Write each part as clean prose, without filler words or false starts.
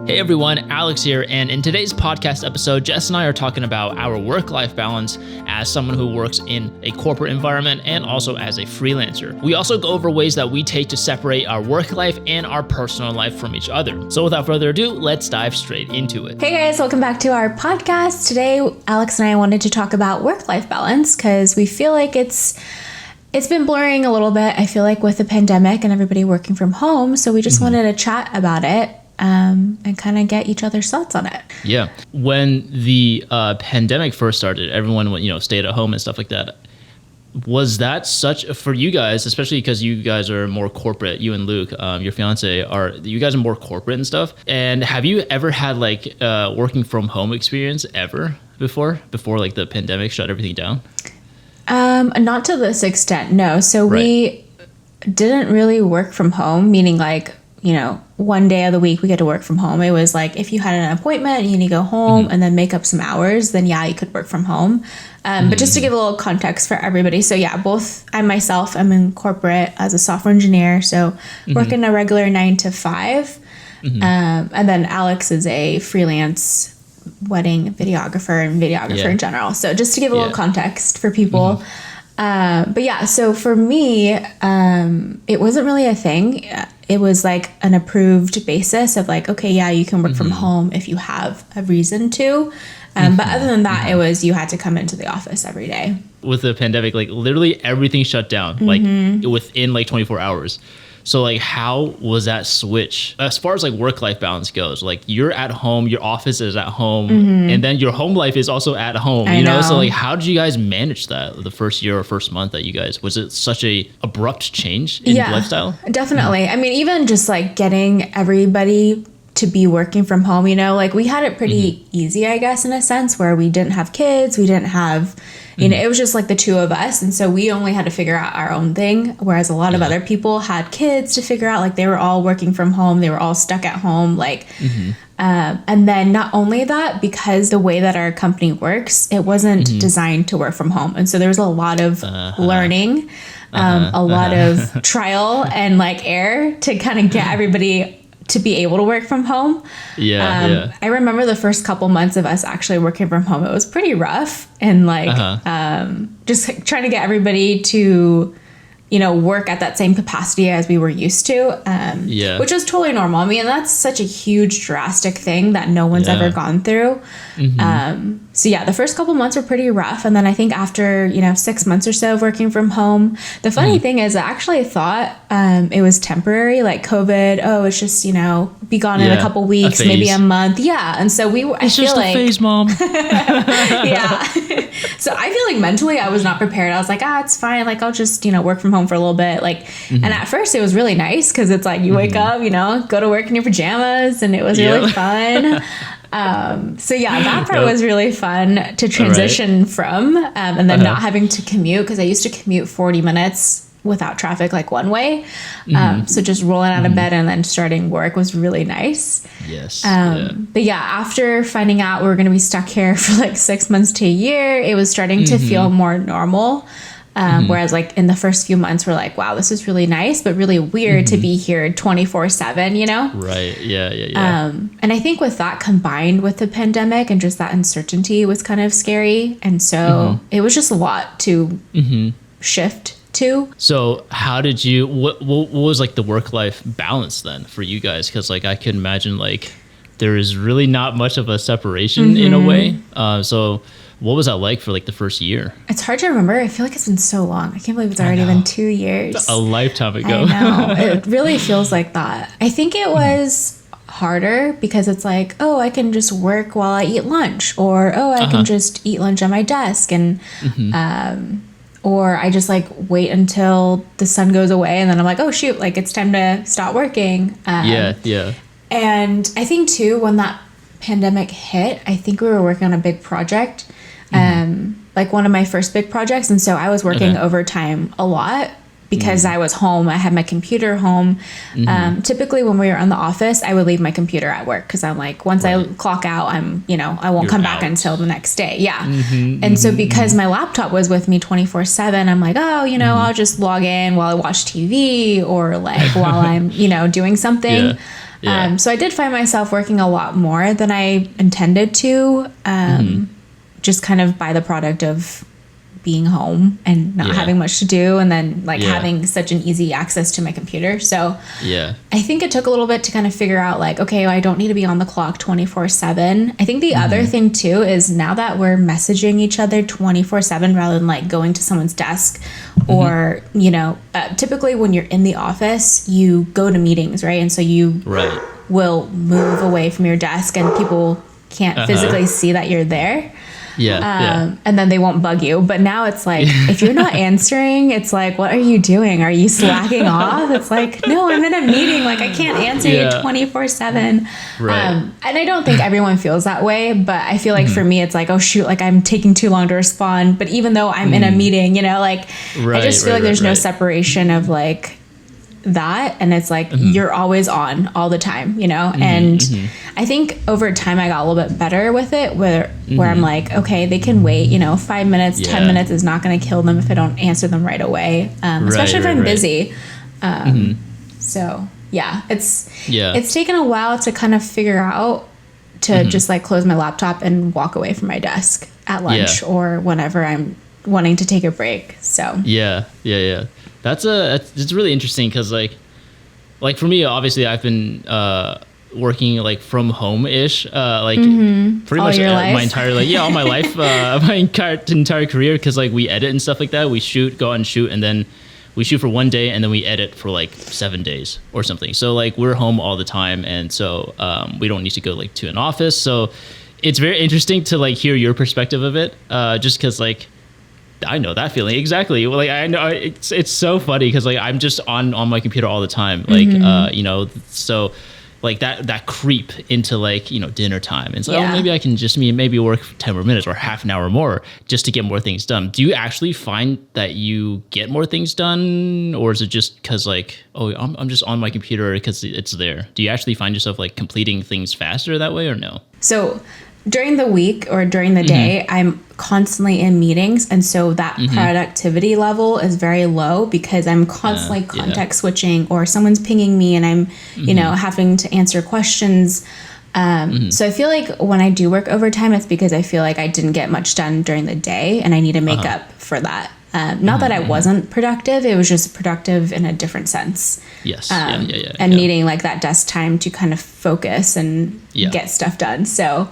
Hey everyone, Alex here, and in today's podcast episode, Jess and I are talking about our work-life balance as someone who works in a corporate environment and also as a freelancer. We also go over ways that we take to separate our work life and our personal life from each other. So without further ado, let's dive straight into it. Hey guys, welcome back to our podcast. Today, Alex and I wanted to talk about work-life balance because we feel like it's been blurring a little bit, I feel like, with the pandemic and everybody working from home. So we just wanted to chat about it. And kind of get each other's thoughts on it. Yeah. When the pandemic first started, everyone stayed at home and stuff like that. Was that for you guys, especially because you guys are more corporate, you and Luke, your fiance, you guys are more corporate and stuff? And have you ever had working from home experience ever before like the pandemic shut everything down? Not to this extent, no. So we didn't really work from home, meaning one day of the week we get to work from home. It was like if you had an appointment and you need to go home and then make up some hours, then you could work from home. But just to give a little context for everybody. So both I myself am in corporate as a software engineer. So working a regular 9 to 5. And then Alex is a freelance wedding videographer and videographer in general. So just to give a little context for people. So for me, it wasn't really a thing. It was like an approved basis of you can work from home if you have a reason to. But other than that, it was you had to come into the office every day. With the pandemic, literally everything shut down, within 24 hours. So how was that switch as far as work-life balance goes? You're at home, your office is at home, and then your home life is also at home, you know? So how did you guys manage that the first year or first month that you guys, was it such a abrupt change in lifestyle? Definitely. I mean, even just getting everybody to be working from home, we had it pretty easy, I guess, in a sense where we didn't have kids, we didn't have, it was just the two of us. And so we only had to figure out our own thing. Whereas a lot of other people had kids to figure out, they were all working from home. They were all stuck at home. And then not only that, because the way that our company works, it wasn't designed to work from home. And so there was a lot of learning, a lot of trial and error to kind of get everybody to be able to work from home. I remember the first couple months of us actually working from home, it was pretty rough and just trying to get everybody to work at that same capacity as we were used to, which was totally normal. I mean, that's such a huge drastic thing that no one's ever gone through. The first couple months were pretty rough. And then I think after, 6 months or so of working from home, the funny thing is I actually thought it was temporary, COVID. Oh, it's just, be gone in a couple weeks, maybe a month. Yeah. And so it's just a phase, Mom. So I feel mentally I was not prepared. I was it's fine. I'll just, work from home for a little bit. And at first it was really nice because it's you wake up, go to work in your pajamas, and it was really fun. That part was really fun to transition from, and then not having to commute, because I used to commute 40 minutes without traffic, one way. So just rolling out of bed and then starting work was really nice. Yes. But after finding out we were going to be stuck here for 6 months to a year, it was starting to feel more normal. Whereas in the first few months we're wow, this is really nice, but really weird to be here 24/7, Right. Yeah. And I think with that combined with the pandemic and just that uncertainty was kind of scary. And so it was just a lot to shift to. So how did you, what was the work-life balance then for you guys? Because I could imagine there is really not much of a separation in a way. So what was that like for the first year? It's hard to remember. I feel it's been so long. I can't believe it's already been 2 years. It's a lifetime ago. I know. It really feels like that. I think it was harder because it's I can just work while I eat lunch, or I can just eat lunch at my desk, and or I just wait until the sun goes away and then I'm oh shoot, it's time to stop working. And I think too, when that pandemic hit, I think we were working on a big project, one of my first big projects. And so I was working overtime a lot because I was home. I had my computer home. Typically when we were in the office, I would leave my computer at work because I'm once I clock out, I won't come back until the next day. Yeah. And so because my laptop was with me 24/7, I'm I'll just log in while I watch TV or while I'm, doing something. So I did find myself working a lot more than I intended to, just kind of by the product of being home and not having much to do, and then like having such an easy access to my computer. So I think it took a little bit to kind of figure out like, okay, I don't need to be on the clock 24/7. I think the other thing too is now that we're messaging each other 24/7 rather than like going to someone's desk or, you know, typically when you're in the office, you go to meetings, right? And so you will move away from your desk and people can't physically see that you're there. And then they won't bug you. But now it's like, if you're not answering, it's like, what are you doing? Are you slacking off? It's like, no, I'm in a meeting. Like, I can't answer you 24/7. And I don't think everyone feels that way. But I feel like for me, it's like, oh, shoot, like I'm taking too long to respond. But even though I'm in a meeting, you know, like I just feel like there's no separation of like that, and it's like you're always on all the time, you know. And I think over time I got a little bit better with it, where I'm like, okay, they can wait, you know, 5 minutes, 10 minutes is not going to kill them if I don't answer them right away, especially if I'm busy. So it's taken a while to kind of figure out to just like close my laptop and walk away from my desk at lunch or whenever I'm wanting to take a break. So it's really interesting because like for me, obviously I've been working like from home-ish like pretty all much my entire all my life, my entire career, because like we edit and stuff like that. We go out and shoot, and then we shoot for 1 day and then we edit for like 7 days or something. So like we're home all the time, and so we don't need to go like to an office. So it's very interesting to like hear your perspective of it, just because like I know that feeling exactly. Like I know it's so funny because like I'm just on my computer all the time, like you know, so like that creep into like, you know, dinner time, and so oh, maybe I can just maybe work 10 more minutes or half an hour more just to get more things done. Do you actually find that you get more things done, or is it just because like, oh, I'm just on my computer because it's there? Do you actually find yourself like completing things faster that way, or no? So during the week or during the day, I'm constantly in meetings. And so that productivity level is very low because I'm constantly context switching, or someone's pinging me and I'm, you know, having to answer questions. So I feel like when I do work overtime, it's because I feel like I didn't get much done during the day and I need to make up for that. Not that I wasn't productive, it was just productive in a different sense. Yes. And needing like that desk time to kind of focus and get stuff done. So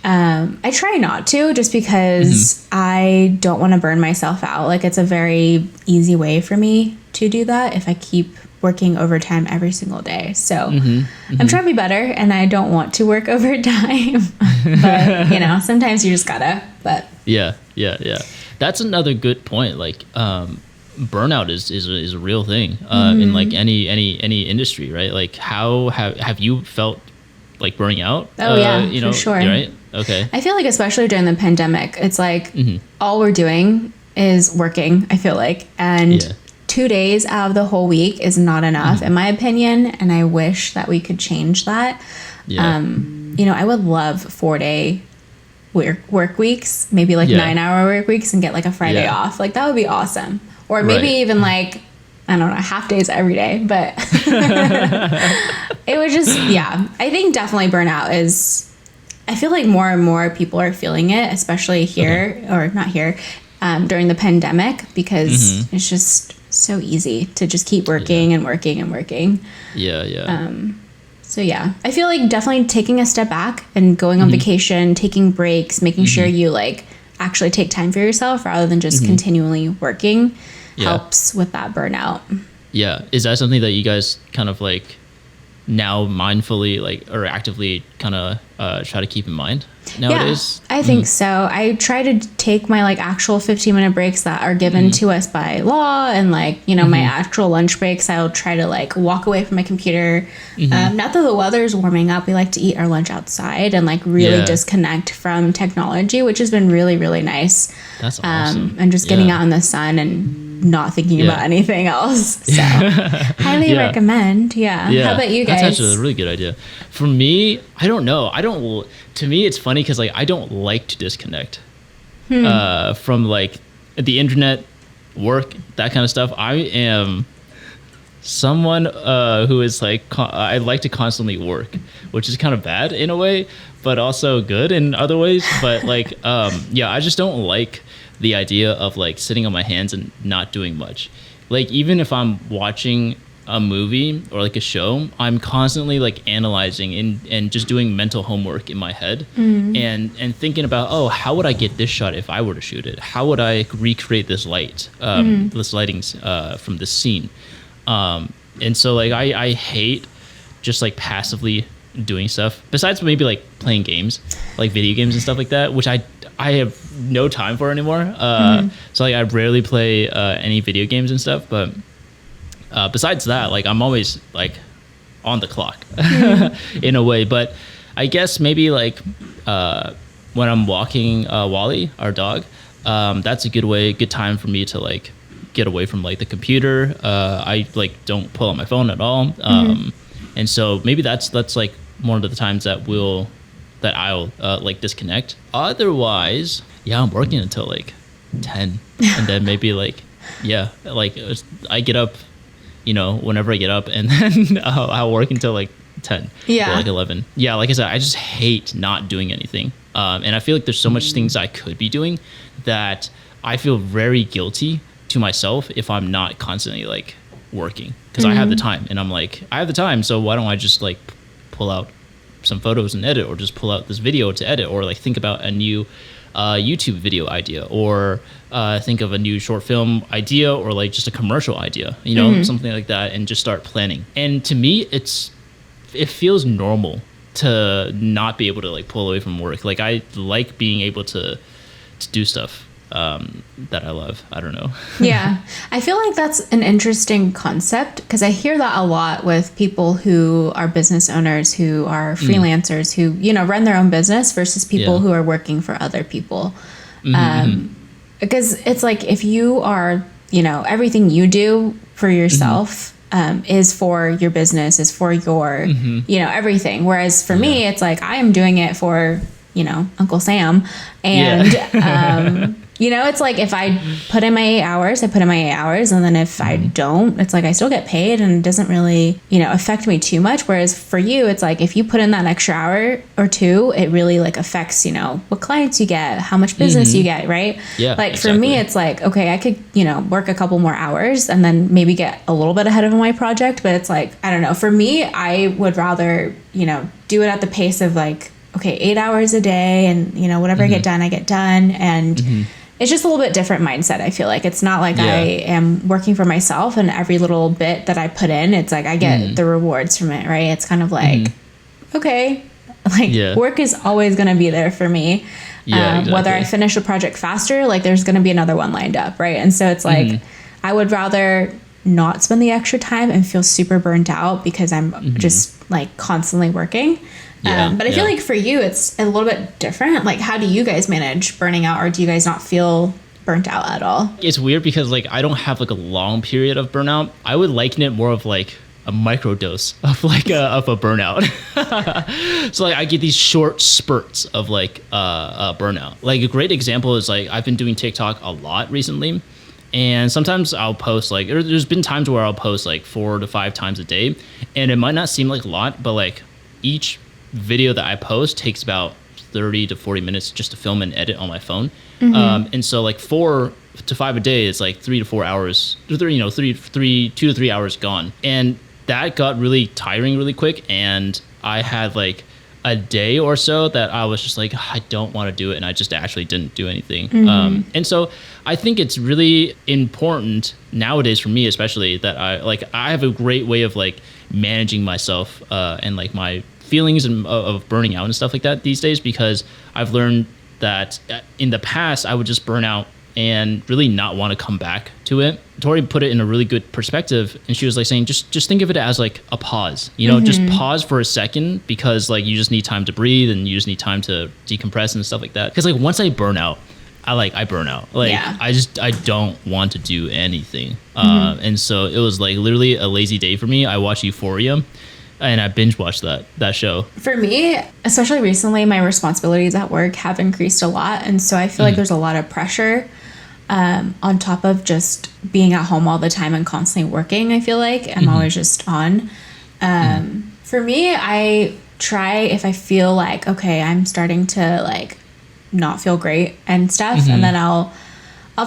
I try not to, just because I don't want to burn myself out. Like it's a very easy way for me to do that if I keep working overtime every single day. So I'm trying to be better, and I don't want to work overtime. But you know, sometimes you just gotta. But yeah. That's another good point. Like burnout is a real thing in like any industry, right? Like how have you felt like burning out? Oh yeah, you know, for sure. Right? Okay. I feel like especially during the pandemic, it's like all we're doing is working, I feel like. And 2 days out of the whole week is not enough, in my opinion. And I wish that we could change that. You know, I would love 4-day work weeks, maybe like 9-hour work weeks, and get like a Friday off. Like that would be awesome. Or maybe even like, I don't know, half days every day. But it would just, I think definitely burnout is, I feel like more and more people are feeling it, especially here, or not here, during the pandemic, because it's just so easy to just keep working and working and working. So I feel like definitely taking a step back and going on vacation, taking breaks, making sure you like actually take time for yourself rather than just continually working helps with that burnout. Is that something that you guys kind of like now mindfully like or actively kind of try to keep in mind nowadays? I think so. I try to take my like actual 15-minute breaks that are given to us by law, and like, you know, my actual lunch breaks, I'll try to like walk away from my computer. Not that the weather's warming up, we like to eat our lunch outside and like really disconnect from technology, which has been really, really nice. That's awesome. And just getting out in the sun and not thinking about anything else. So highly recommend. How about you guys? That's actually a really good idea. For me, I don't know. To me, it's funny because like I don't like to disconnect from like the internet, work, that kind of stuff. I am someone who is like I like to constantly work, which is kind of bad in a way, but also good in other ways. But like yeah, I just don't like the idea of like sitting on my hands and not doing much. Like even if I'm watching a movie or like a show, I'm constantly like analyzing and just doing mental homework in my head, and thinking about, oh, how would I get this shot if I were to shoot it? How would I recreate this light, this lighting from this scene? And so like I hate just like passively doing stuff besides maybe like playing games, like video games and stuff like that, which I have no time for anymore. So like I rarely play any video games and stuff, but besides that, like I'm always like on the clock in a way. But I guess maybe like when I'm walking Wally, our dog, that's a good time for me to like get away from like the computer. I like don't pull out my phone at all. And so maybe that's like one of the times that I'll like disconnect. Otherwise, yeah, I'm working until like 10, and then maybe like yeah, like I get up, whenever I get up, and then I'll work until like 10 or like 11. Yeah, like I said, I just hate not doing anything. And I feel like there's so much things I could be doing that I feel very guilty to myself if I'm not constantly like working, because I have the time, and I'm like, I have the time, so why don't I just like pull out some photos and edit, or just pull out this video to edit, or like think about a new YouTube video idea, or think of a new short film idea, or like just a commercial idea, something like that, and just start planning. And to me, it feels normal to not be able to like pull away from work. Like I like being able to do stuff that I love. I don't know. Yeah. I feel like that's an interesting concept, because I hear that a lot with people who are business owners, who are freelancers, who, run their own business versus people who are working for other people. Because it's like, if you are, everything you do for yourself is for your business, is for your, everything. Whereas for me, it's like, I am doing it for, Uncle Sam. And, it's like, if I put in my 8 hours, I put in my 8 hours. And then if I don't, it's like, I still get paid, and it doesn't really, affect me too much. Whereas for you, it's like, if you put in that extra hour or two, it really like affects, what clients you get, how much business you get. Right. Yeah. Like for me, it's like, okay, I could, work a couple more hours and then maybe get a little bit ahead of my project. But it's like, I don't know, for me, I would rather, do it at the pace of like, okay, 8 hours a day, and, whatever I get done. And it's just a little bit different mindset. I feel like it's not like I am working for myself, and every little bit that I put in, it's like I get the rewards from it, right? It's kind of like, okay, like work is always going to be there for me. Exactly. Whether I finish a project faster, like there's going to be another one lined up, right? And so it's like, I would rather not spend the extra time and feel super burnt out because I'm just like constantly working. But I feel like for you, it's a little bit different. Like, how do you guys manage burning out, or do you guys not feel burnt out at all? It's weird because like I don't have like a long period of burnout. I would liken it more of like a microdose of like of a burnout. So like I get these short spurts of like burnout. Like a great example is like I've been doing TikTok a lot recently. And sometimes I'll post like, there's been times where I'll post like 4 to 5 times a day. And it might not seem like a lot, but like each video that I post takes about 30 to 40 minutes just to film and edit on my phone. And so like 4 to 5 a day is like 3 to 4 hours, 2 to 3 hours gone. And that got really tiring really quick. And I had like a day or so that I was just like, I don't want to do it. And I just actually didn't do anything. And so I think it's really important nowadays for me, especially, that I have a great way of like managing myself and like my feelings of burning out and stuff like that these days, because I've learned that in the past I would just burn out and really not want to come back to it. Tori put it in a really good perspective, and she was like saying, just think of it as like a pause, just pause for a second, because like you just need time to breathe, and you just need time to decompress and stuff like that. Because like once I burn out, I burn out. Like I don't want to do anything. And so it was like literally a lazy day for me. I watched Euphoria, and I binge watched that show. For me, especially recently, my responsibilities at work have increased a lot. And so I feel like there's a lot of pressure on top of just being at home all the time and constantly working. I feel like I'm always just on. For me, I try, if I feel like, okay, I'm starting to like not feel great and stuff, and then I'll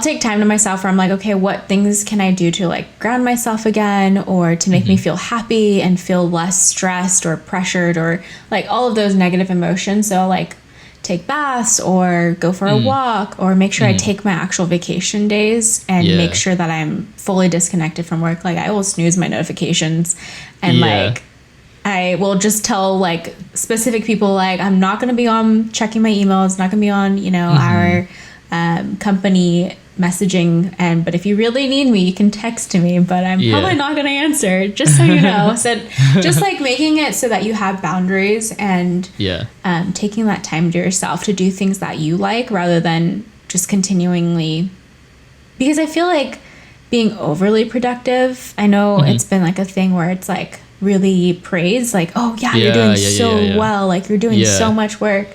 take time to myself where I'm like, okay, what things can I do to like ground myself again, or to make me feel happy and feel less stressed or pressured, or like all of those negative emotions. So like take baths or go for a walk, or make sure I take my actual vacation days and make sure that I'm fully disconnected from work. Like I will snooze my notifications and like I will just tell like specific people, like I'm not going to be on checking my emails, not going to be on, you know, our company messaging, but if you really need me, you can text to me, but I'm probably not going to answer, just so you know. So just like making it so that you have boundaries and taking that time to yourself to do things that you like, rather than just continually, because I feel like being overly productive, I know it's been like a thing where it's like really praised, like, oh yeah, you're doing so well, like you're doing so much work.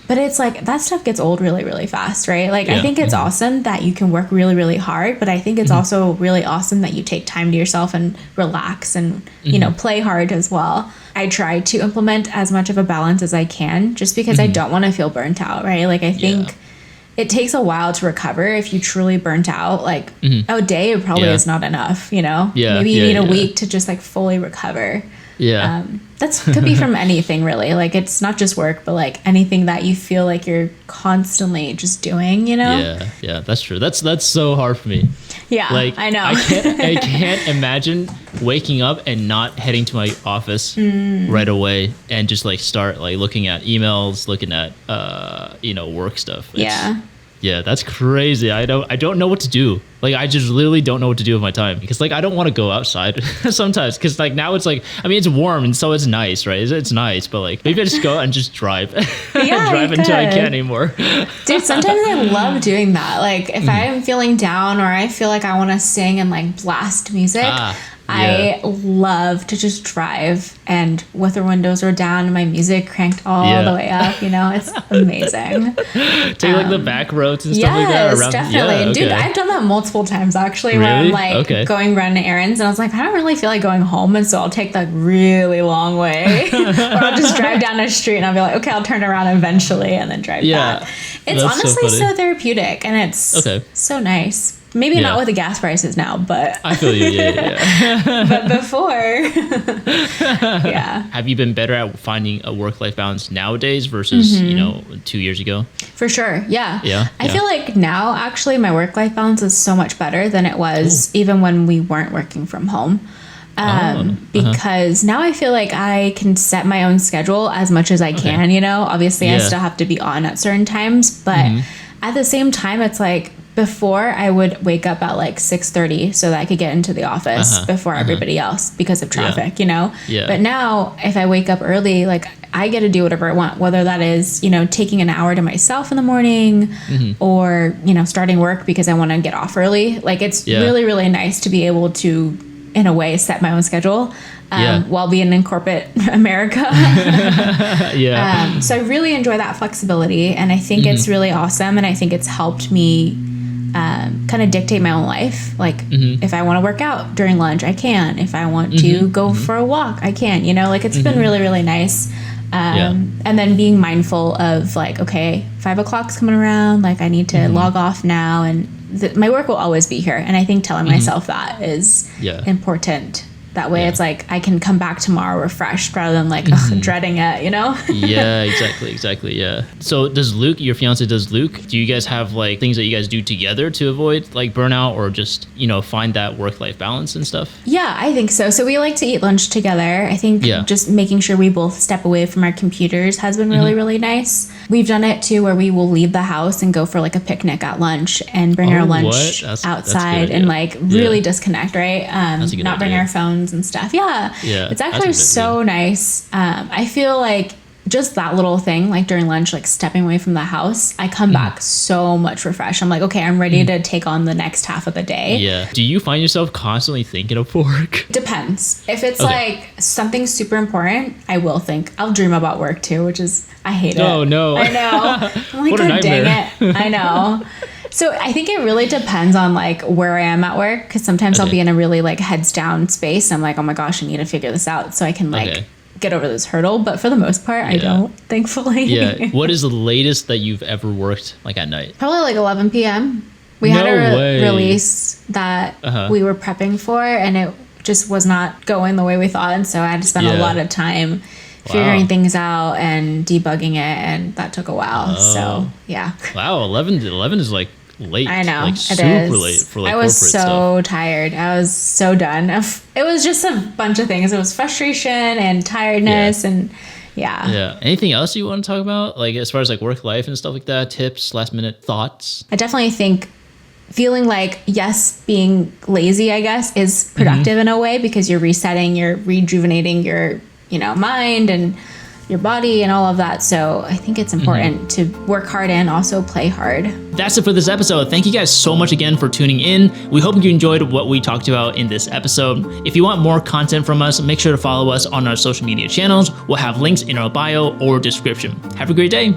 But it's like that stuff gets old really, really fast, right? Like I think it's awesome that you can work really, really hard, but I think it's also really awesome that you take time to yourself and relax and, you know, play hard as well. I try to implement as much of a balance as I can, just because I don't want to feel burnt out, right? Like I think it takes a while to recover. If you truly burnt out, like a day probably is not enough, you know? Maybe you need a week to just like fully recover. That's could be from anything really. Like it's not just work, but like anything that you feel like you're constantly just doing, you know? Yeah, that's true. That's so hard for me. Yeah, like I know. I can't imagine waking up and not heading to my office right away and just like start like looking at emails, looking at you know, work stuff. Yeah, that's crazy. I don't know what to do. Like, I just literally don't know what to do with my time, because like I don't want to go outside sometimes, because like now it's like, I mean, it's warm and so it's nice, right? It's nice, but like maybe I just go out and just drive, drive until I can't anymore. Dude, sometimes I love doing that. Like if I'm feeling down or I feel like I want to sing and like blast music, I love to just drive, and with the windows are down and my music cranked all the way up, you know, it's amazing. Take like the back roads and stuff like that around. Definitely. Dude, I've done that multiple times actually, where I'm like going running errands and I was like, I don't really feel like going home, and so I'll take the really long way or I'll just drive down a street and I'll be like, okay, I'll turn around eventually and then drive back. It's honestly so therapeutic, and it's so nice. Maybe not with the gas prices now, but I feel you. But before, Have you been better at finding a work-life balance nowadays versus you know, 2 years ago? For sure, I feel like now actually my work-life balance is so much better than it was even when we weren't working from home. Because now I feel like I can set my own schedule as much as I can. You know, obviously I still have to be on at certain times, but at the same time, it's like, before I would wake up at like 6:30 so that I could get into the office before everybody else because of traffic, you know? But now if I wake up early, like I get to do whatever I want, whether that is, you know, taking an hour to myself in the morning or, you know, starting work because I want to get off early. Like it's really, really nice to be able to, in a way, set my own schedule while being in corporate America. So I really enjoy that flexibility, and I think it's really awesome, and I think it's helped me kind of dictate my own life. Like if I want to work out during lunch, I can. If I want to go for a walk, I can, you know, like it's been really, really nice. And then being mindful of like, okay, 5 o'clock's coming around, like I need to log off now, and my work will always be here. And I think telling myself that is important. That way it's like I can come back tomorrow refreshed rather than like dreading it, you know? Exactly. So does Luke, your fiance, do you guys have like things that you guys do together to avoid like burnout, or just, you know, find that work-life balance and stuff? Yeah, I think so. So we like to eat lunch together. I think just making sure we both step away from our computers has been really, really nice. We've done it too, where we will leave the house and go for like a picnic at lunch and bring our lunch outside and like really disconnect, right? Not bring our phones and stuff. It's actually so nice. I feel like just that little thing, like during lunch, like stepping away from the house, I come back so much refreshed. I'm like, okay, I'm ready to take on the next half of the day. Yeah. Do you find yourself constantly thinking of work? Depends. If it's like something super important, I will think. I'll dream about work too, which is, I hate it. Oh, no. I know. I'm like, What a God nightmare. dang it. I know. So I think it really depends on like where I am at work, because sometimes I'll be in a really like heads down space. And I'm like, oh my gosh, I need to figure this out so I can like get over this hurdle. But for the most part, I don't, thankfully. Yeah. What is the latest that you've ever worked like at night? Probably like 11 p.m. We had a release that we were prepping for, and it just was not going the way we thought. And so I had to spend a lot of time figuring things out and debugging it, and that took a while. So yeah. Wow, 11 is like late. I know, like super late for like I was corporate so stuff. tired. I was so done. It was just a bunch of things. It was frustration and tiredness and Yeah. Anything else you want to talk about, like as far as like work life and stuff like that? Tips, last minute thoughts? I definitely think feeling like, yes, being lazy, I guess, is productive in a way, because you're resetting, you're rejuvenating your, mind and your body and all of that. So I think it's important to work hard and also play hard. That's it for this episode. Thank you guys so much again for tuning in. We hope you enjoyed what we talked about in this episode. If you want more content from us, make sure to follow us on our social media channels. We'll have links in our bio or description. Have a great day.